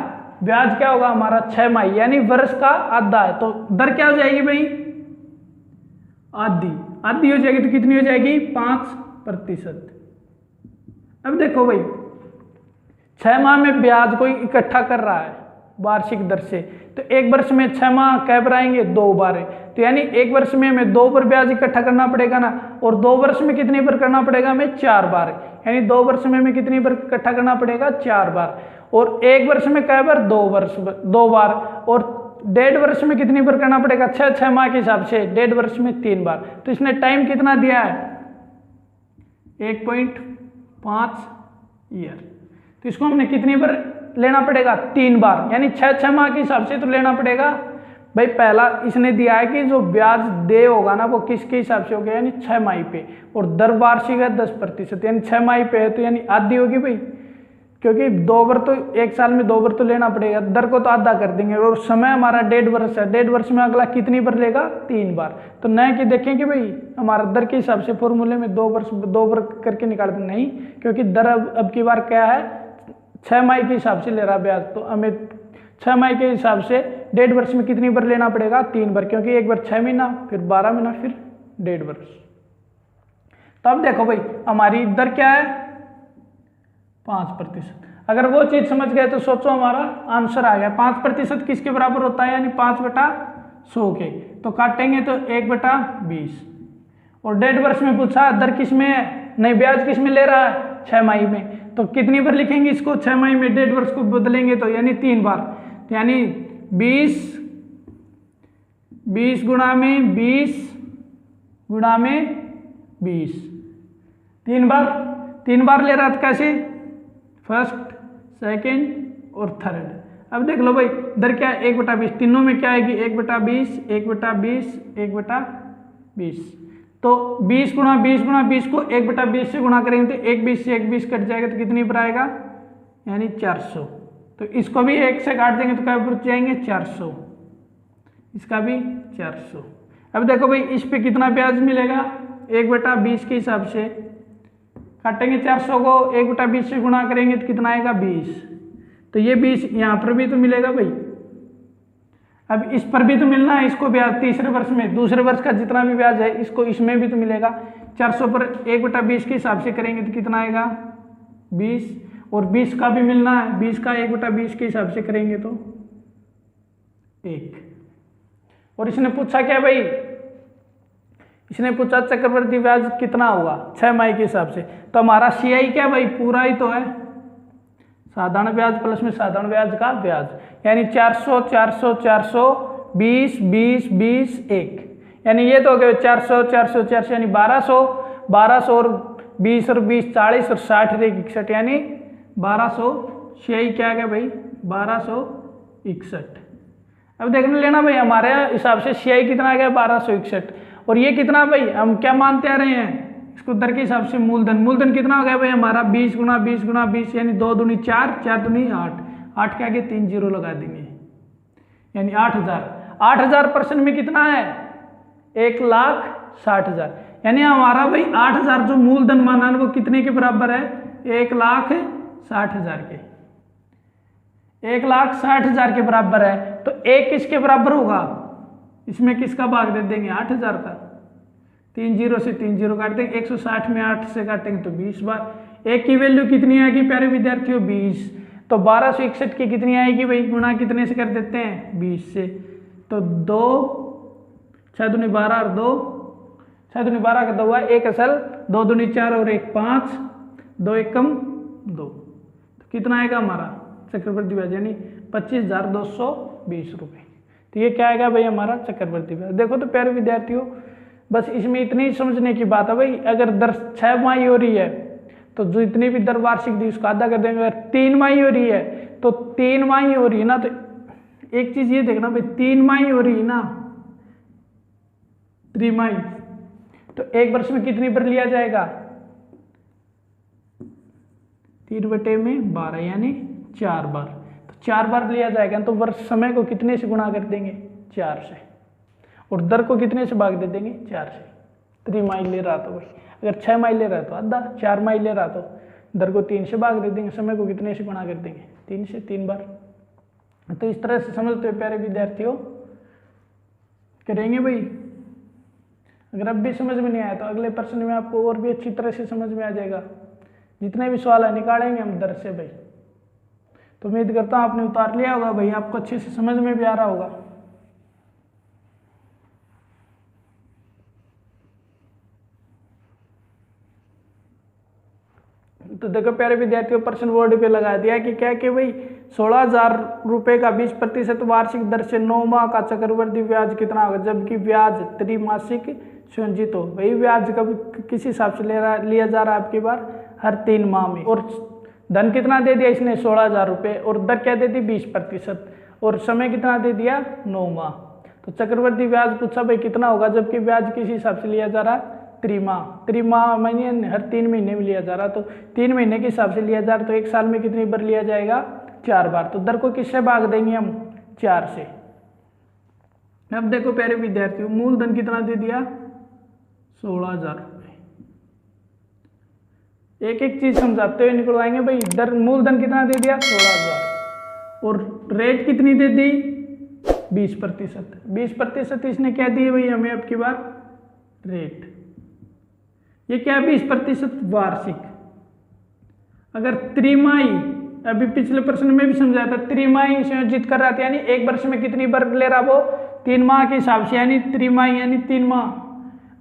ब्याज क्या होगा हमारा 6 माही यानी वर्ष का आधा है, तो दर क्या हो जाएगी भाई आधी हो जाएगी, तो कितनी हो जाएगी 5%। अब देखो भाई 6 माह में ब्याज कोई इकट्ठा कर रहा है वार्षिक दर से, तो एक वर्ष में 6 माह कै बार आएंगे 2 बार है, तो यानी एक वर्ष में हमें 2 बार ब्याज इकट्ठा करना पड़ेगा ना, और 2 वर्ष में कितनी बार करना पड़ेगा हमें 4 बार, यानी 2 वर्ष में हमें कितनी बार इकट्ठा करना पड़ेगा 4 बार, और एक वर्ष में कै बार 2 बार, और 1.5 वर्ष में कितनी बार करना पड़ेगा 6 माह के हिसाब से 1.5 वर्ष में 3 बार। तो इसने टाइम कितना दिया है 1.5 ईयर, तो इसको हमने कितनी बार लेना पड़ेगा 3 बार, यानी 6 माह के हिसाब से तो लेना पड़ेगा भाई पहला इसने दिया है कि जो ब्याज दे होगा ना वो किसके हिसाब से हो गया, यानी 6 माही पे, और दर वार्षिक है 10%, यानी 6 माही पे है तो यानी आधी होगी भाई, क्योंकि 2 बार तो एक साल में 2 बार तो लेना पड़ेगा, दर को तो आधा कर देंगे, और समय हमारा 1.5 वर्ष है, 1.5 वर्ष में अगला कितनी बार लेगा, 3 बार। तो न कि देखें कि भाई हमारा दर के हिसाब से फॉर्मूले में 2 बार करके निकाल दें, नहीं, क्योंकि दर अब की बार क्या है 6 माही के हिसाब से ले रहा ब्याज, तो हमें 6 माही के हिसाब से 1.5 वर्ष में कितनी बार लेना पड़ेगा, 3 बार, क्योंकि एक बार 6 महीना, फिर 12 महीना, फिर 1.5 वर्ष। तो अब देखो भाई हमारी दर क्या है 5%। अगर वो चीज समझ गए तो सोचो हमारा आंसर आ गया। 5% किसके बराबर होता है, यानी 5/100 के, तो काटेंगे तो 1/20। और 1.5 वर्ष में पूछा दर किस में है, नहीं ब्याज किस में ले रहा है, 6 माही में, तो कितनी बार लिखेंगे इसको, 6 माही में 1.5 वर्ष को बदलेंगे तो यानी 3 बार, तो यानी 20 गुणा में 20 गुणा में 20, 3 बार ले रहा था, कैसे, फर्स्ट, सेकंड और थर्ड। अब देख लो भाई दर क्या है 1/20, तीनों में क्या आएगी 1/20, 1/20, 1/20, तो 20 गुणा 20 को 1/20 से गुणा करेंगे तो 1/20 से 1/20 कट जाएगा तो कितनी पर आएगा, यानी 400। तो इसको भी 1 से काट देंगे तो क्या पर जाएंगे 400, इसका भी 400। अब देखो भाई इस पे कितना ब्याज मिलेगा, 1/20 के हिसाब से काटेंगे 400 को 1/20 से गुणा करेंगे तो कितना आएगा 20, तो ये 20 यहाँ पर भी तो मिलेगा भाई। अब इस पर भी तो मिलना है इसको ब्याज, तीसरे वर्ष में, दूसरे वर्ष का जितना भी ब्याज है इसको इसमें भी तो मिलेगा। 400 पर 1/20 के हिसाब से करेंगे तो कितना आएगा 20, और 20 का भी मिलना है, 20 का 1/20 के हिसाब से करेंगे तो 1। और इसने पूछा क्या भाई, इसने पूछा चक्रवृद्धि ब्याज कितना होगा 6 माही के हिसाब से, तो हमारा CI क्या भाई पूरा ही तो है, साधारण ब्याज प्लस में साधारण ब्याज का ब्याज, यानी 400 400 400 20 20 20 1, यानी ये तो हो गया 400 400 400 यानी 1200 1200 और 20 और 20 40 और 60 61, यानी 1200। CI क्या आ गया भाई 1261। अब देखने लेना भाई हमारे हिसाब से CI कितना आ गया 1261, और ये कितना भाई हम क्या मानते आ रहे हैं इसको दर के हिसाब से, मूलधन कितना हो गया भाई हमारा 20 गुणा 20 गुणा 20, यानी 2 दूनी 4 4 दूनी 8, 8 के आगे 3 जीरो लगा देंगे, यानी 8000। 8000% में कितना है 1,60,000, यानी हमारा भाई 8000 जो मूलधन माना है वो कितने के बराबर है 1,60,000 के, 1,60,000 के बराबर है। तो एक किसके बराबर होगा, इसमें किसका भाग दे देंगे 8000 का, 3 जीरो से 3 जीरो काट देंगे, 160 में 8 से काटेंगे तो 20 बार। एक की वैल्यू कितनी आएगी प्यारे विद्यार्थियों 20, तो 1261 की कितनी आएगी भाई, गुणा कितने से कर देते हैं 20 से, तो 2 6 दूनी 12 और 2 6 दूनी 12 का 2 हुआ, 1 असल 2 दूनी 4 और 1 5, 2 एकम 2, तो कितना आएगा हमारा चक्रवृद्धि ब्याज, यानी 25,220 रुपये। तो ये क्या आएगा भाई हमारा चक्रवृद्धि ब्याज। देखो तो प्यारे विद्यार्थियों बस इसमें इतनी समझने की बात है भाई, अगर दर 6 माही हो रही है तो जो इतनी भी दर वार्षिक दी उसका आधा कर देंगे, अगर 3 माही हो रही है तो 3 माही हो रही है ना, तो एक चीज ये देखना भाई 3 माही हो रही है ना, 3 माही, तो एक वर्ष में कितनी बार लिया जाएगा 3/12 यानी 4 बार, तो 4 बार लिया जाएगा, तो वर्ष समय को कितने से गुणा कर देंगे 4 से, और दर को कितने से भाग दे देंगे 4 से। 3 माही ले रहा तो भाई, अगर 6 माही ले रहा तो आधा, 4 माही ले रहा तो दर को 3 से भाग दे देंगे, समय को कितने से गुणा कर देंगे 3 से, 3 बार। तो इस तरह से समझते हुए प्यारे विद्यार्थियों करेंगे भाई। अगर अब भी समझ में नहीं आया तो अगले प्रश्न में आपको और भी अच्छी तरह से समझ में आ जाएगा। जितने भी सवाल है निकालेंगे हम दर से भाई। तो उम्मीद करता हूँ आपने उतार लिया होगा भाई, आपको अच्छे से समझ में भी आ रहा होगा। तो देखो प्यारे विद्यार्थियों प्रश्न बोर्ड पे लगा दिया कि क्या कि भाई 16,000 रुपये का 20% वार्षिक दर से 9 माह का चक्रवृद्धि ब्याज कितना होगा, जबकि ब्याज त्रिमासिक संचित हो। वही ब्याज कब किस हिसाब से लिया जा रहा है आपकी बार हर 3 माह में, और धन कितना दे दिया इसने 16,000 रुपये, और दर क्या दे दी 20%, और समय कितना दे दिया 9 माह। तो चक्रवृद्धि ब्याज पूछा भाई कितना होगा, जबकि ब्याज किस हिसाब से लिया जा रहा है, त्रिमाह मानिए हर 3 महीने में लिया जा रहा, तो 3 महीने के हिसाब से लिया जा रहा, तो एक साल में कितनी बार लिया जाएगा, 4 बार। तो दर को किससे भाग देंगे हम, 4 से। अब देखो प्यारे विद्यार्थियों, मूलधन कितना दे दिया, 16,000 रुपये। एक एक चीज समझाते हुए निकलवाएंगे भाई। दर मूलधन कितना दे दिया, 16,000, और रेट कितनी दे दी, 20%। 20% इसने क्या दिए भाई हमें अब की बार, रेट। ये क्या है, 20% वार्षिक। अगर त्रिमाही, अभी पिछले प्रश्न में भी समझाया था, त्रिमाही संयोजित कर रहा था, यानी एक वर्ष में कितनी बार ले रहा वो, 3 माह के हिसाब से, यानी त्रिमाही यानी 3 माह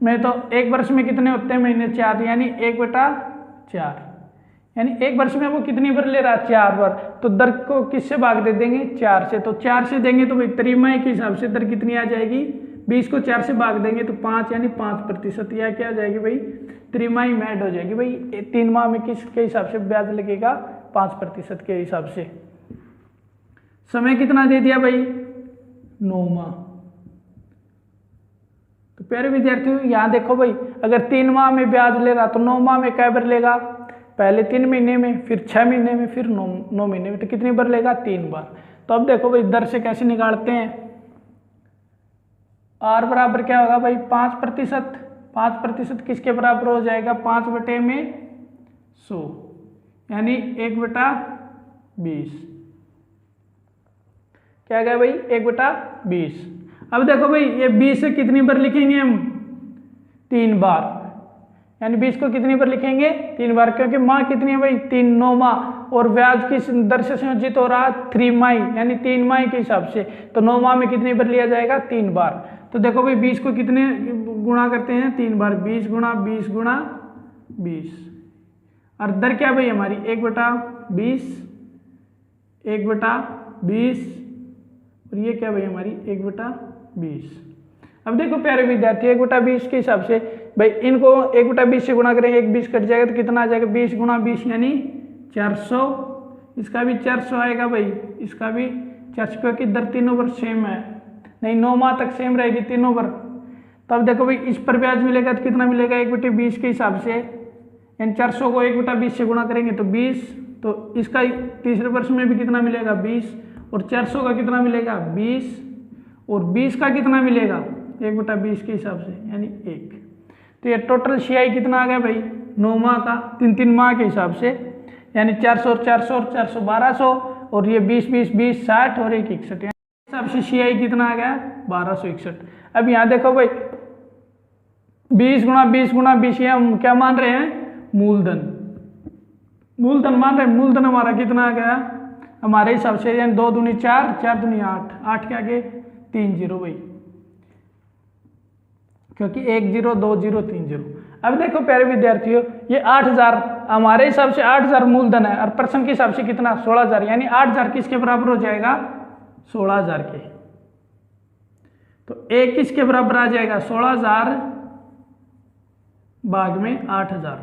में। तो एक वर्ष में कितने होते हैं महीने, 4, यानी 1/4, यानी एक वर्ष में वो कितनी बार ले रहा है, 4 बार। तो दर को किससे भाग दे देंगे, 4 से। तो 4 से देंगे तो भाई त्रिमाही के हिसाब से दर कितनी आ जाएगी, 20 को 4 से भाग देंगे तो 5, यानी 5%। या क्या आ जाएगी भाई, त्रिमाही में ऐड हो जाएगी भाई। 3 माह में किसके हिसाब से ब्याज लगेगा, 5% के हिसाब से। समय कितना दे दिया भाई, 9 माह। तो प्यारे विद्यार्थियों यहाँ देखो भाई, अगर 3 माह में ब्याज ले रहा तो 9 माह में कै बार लेगा, पहले 3 महीने में, फिर 6 महीने में, फिर 9 महीने में। तो कितनी बार लेगा, 3 बार। तो अब देखो भाई दर से कैसे निकालते हैं, R बराबर क्या होगा भाई, 5%। 5% किसके बराबर हो जाएगा, 5/100, यानी 1/20। क्या गया भाई, 1/20। अब देखो भाई ये 20 से कितनी बार लिखेंगे हम, 3 बार, यानी 20 को कितनी बार लिखेंगे, 3 बार, क्योंकि माह कितनी है भाई, 3, 9 माह। और ब्याज किस दर से संयोजित हो रहा है, 3 माही, यानी 3 माही के हिसाब से। तो 9 माह में कितनी बार लिया जाएगा, 3 बार। तो देखो भाई 20 को कितने गुणा करते हैं, 3 बार, 20 गुणा 20 गुणा 20। और दर क्या भाई हमारी, 1/20, 1/20, और ये क्या भाई हमारी 1/20। अब देखो प्यारे विद्यार्थी, 1/20 के हिसाब से भाई इनको 1/20 से गुणा करेंगे, 1 20 कट जाएगा तो कितना आ जाएगा, 20 गुणा 20 यानी 400। इसका भी 400 आएगा भाई, इसका भी 400, क्योंकि दर तीनों पर सेम है, नहीं 9 माह तक सेम रहेगी तीनों पर। तब देखो भाई इस पर ब्याज मिलेगा तो कितना मिलेगा, 1/20 के हिसाब से, यानी 400 को 1/20 से गुणा करेंगे तो 20। तो इसका तीसरे वर्ष में भी कितना मिलेगा, 20, और 400 का कितना मिलेगा, 20, और 20 का कितना मिलेगा, 1/20 के हिसाब से, यानी 1। तो ये टोटल CI कितना आ गया भाई, 9 माह का, 3 माह के हिसाब से, यानी 400 और 400 और 400 1200, और ये 20 20 20 60 और 1 61, हिसाब से CI कितना आ गया, 1261। अब यहाँ देखो भाई 20 गुणा 20 गुणा 20, ये हम क्या मान रहे हैं, मूलधन। मूलधन मान रहे हैं, मूलधन हमारा कितना आ गया हमारे हिसाब से, यानी 2 दूनी 4, 4 दूनी 8, 8 के आगे 3 0 भाई, क्योंकि 1 0 2 0 3 0। अब देखो प्यारे विद्यार्थियों, ये 8000 हमारे हिसाब से 8000 मूलधन है, और प्रश्न के हिसाब से कितना, 16000, यानी 8000 किसके बराबर हो जाएगा, 16000 के। तो एक किसके बराबर आ जाएगा, 16000 भाग में 8000,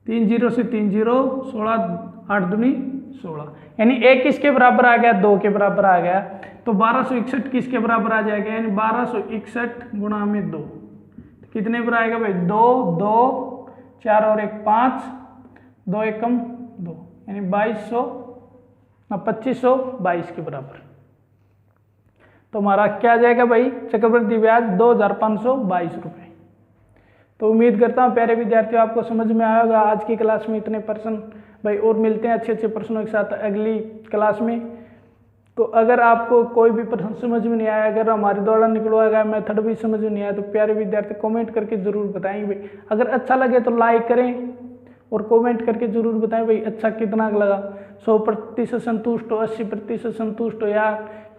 3 0 से 3 0, 16 8 दूनी 16, यानी एक किसके बराबर आ गया, 2 के बराबर आ गया। तो 1261 किसके बराबर आ जाएगा, यानी 1261 गुणा में 2, कितने पर आएगा भाई, 2 2 4 और 1 5, 2 एकम 2, यानी 2522 के बराबर। तो हमारा क्या आ जाएगा भाई, चक्रवृद्धि ब्याज 2522 रुपये। तो उम्मीद करता हूँ प्यारे विद्यार्थियों आपको समझ में आया होगा। आज की क्लास में इतने प्रश्न भाई, और मिलते हैं अच्छे अच्छे प्रश्नों के साथ अगली क्लास में। तो अगर आपको कोई भी प्रश्न समझ में नहीं आया, अगर हमारे द्वारा निकलवाया गया मेथड भी समझ में नहीं आया, तो प्यारे विद्यार्थी कमेंट करके जरूर बताएंगे भाई। अगर अच्छा लगे तो लाइक करें और कमेंट करके जरूर बताएं भाई अच्छा कितना लगा, 100% संतुष्ट हो, 80% संतुष्ट हो, या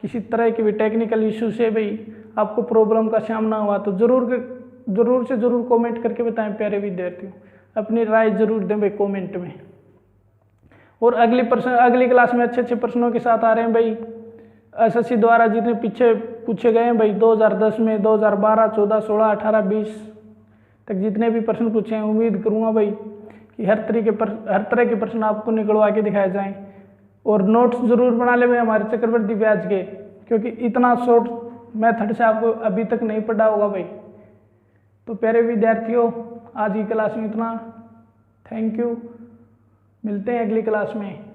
किसी तरह की भी टेक्निकल इशू से भाई आपको प्रॉब्लम का सामना हुआ, तो जरूर से जरूर कमेंट करके बताएं प्यारे विद्यार्थियों। अपनी राय जरूर दें भाई कमेंट में। और अगली क्लास में अच्छे अच्छे प्रश्नों के साथ आ रहे हैं भाई। SSC द्वारा जितने पीछे पूछे गए हैं भाई 2010 में, 2012, 14, 16, 18, 20 तक जितने भी प्रश्न पूछे हैं, उम्मीद करूँगा भाई कि हर तरह के प्रश्न आपको निकलवा के दिखाए जाएं। और नोट्स जरूर बना ले भाई हमारे चक्रवृद्धि ब्याज के, क्योंकि इतना शॉर्ट मेथड से आपको अभी तक नहीं पढ़ा होगा भाई। तो प्यारे विद्यार्थियों, आज की क्लास में इतना। थैंक यू, मिलते हैं अगली क्लास में।